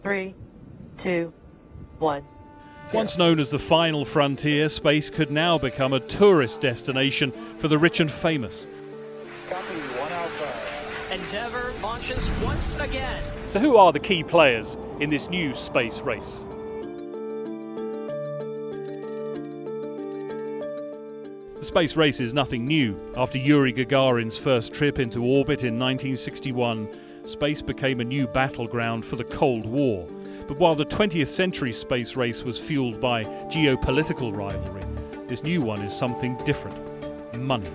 3, 2, 1. Once known as the final frontier, space could now become a tourist destination for the rich and famous. Copy, 1 Alpha. Endeavour launches once again. So who are the key players in this new space race? The space race is nothing new. After Yuri Gagarin's first trip into orbit in 1961, space became a new battleground for the Cold War. But while the 20th century space race was fueled by geopolitical rivalry, this new one is something different: money.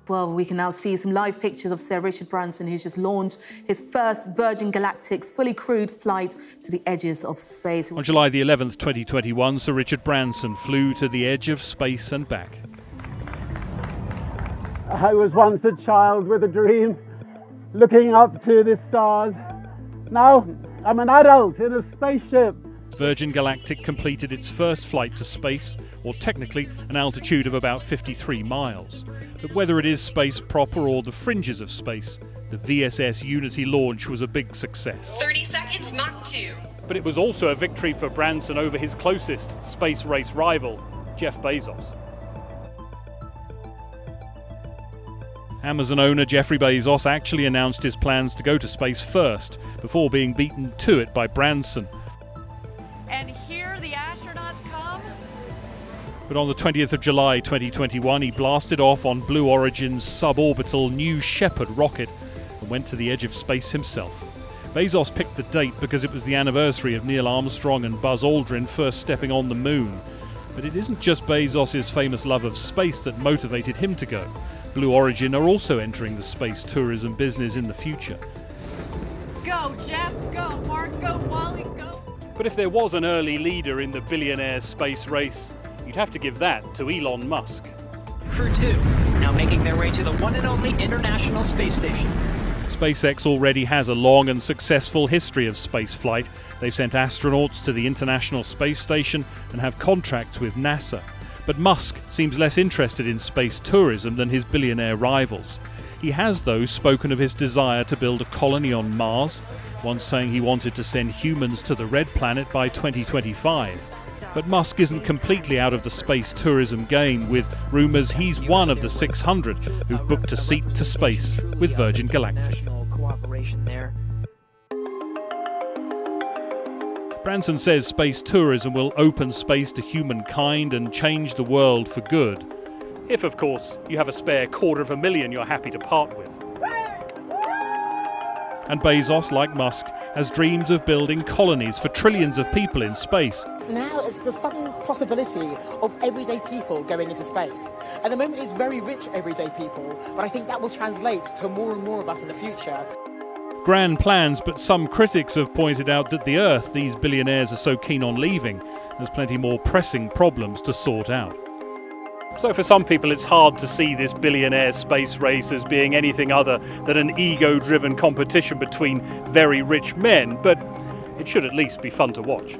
Well, we can now see some live pictures of Sir Richard Branson, who's just launched his first Virgin Galactic fully crewed flight to the edges of space. On July the 11th, 2021, Sir Richard Branson flew to the edge of space and back. I was once a child with a dream, looking up to the stars. Now I'm an adult in a spaceship. Virgin Galactic completed its first flight to space, or technically an altitude of about 53 miles. But whether it is space proper or the fringes of space, the VSS Unity launch was a big success. 30 seconds, Mach 2. But it was also a victory for Branson over his closest space race rival, Jeff Bezos. Amazon owner Jeffrey Bezos actually announced his plans to go to space first, before being beaten to it by Branson. And here the astronauts come. But on the 20th of July 2021, he blasted off on Blue Origin's suborbital New Shepard rocket and went to the edge of space himself. Bezos picked the date because it was the anniversary of Neil Armstrong and Buzz Aldrin first stepping on the moon. But it isn't just Bezos' famous love of space that motivated him to go. Blue Origin are also entering the space tourism business in the future. Go, Jeff, go, Mark, go, Wally, go. But if there was an early leader in the billionaires space race, you'd have to give that to Elon Musk. Crew 2, now making their way to the one and only International Space Station. SpaceX already has a long and successful history of spaceflight. They've sent astronauts to the International Space Station and have contracts with NASA. But Musk seems less interested in space tourism than his billionaire rivals. He has, though, spoken of his desire to build a colony on Mars, once saying he wanted to send humans to the Red Planet by 2025. But Musk isn't completely out of the space tourism game, with rumours he's one of the 600 who've booked a seat to space with Virgin Galactic. Branson says space tourism will open space to humankind and change the world for good. If, of course, you have a spare $250,000 you're happy to part with. And Bezos, like Musk, has dreams of building colonies for trillions of people in space. Now is the sudden possibility of everyday people going into space. At the moment it's very rich everyday people, but I think that will translate to more and more of us in the future. Grand plans, but some critics have pointed out that the Earth these billionaires are so keen on leaving has plenty more pressing problems to sort out. So for some people it's hard to see this billionaire space race as being anything other than an ego-driven competition between very rich men, but it should at least be fun to watch.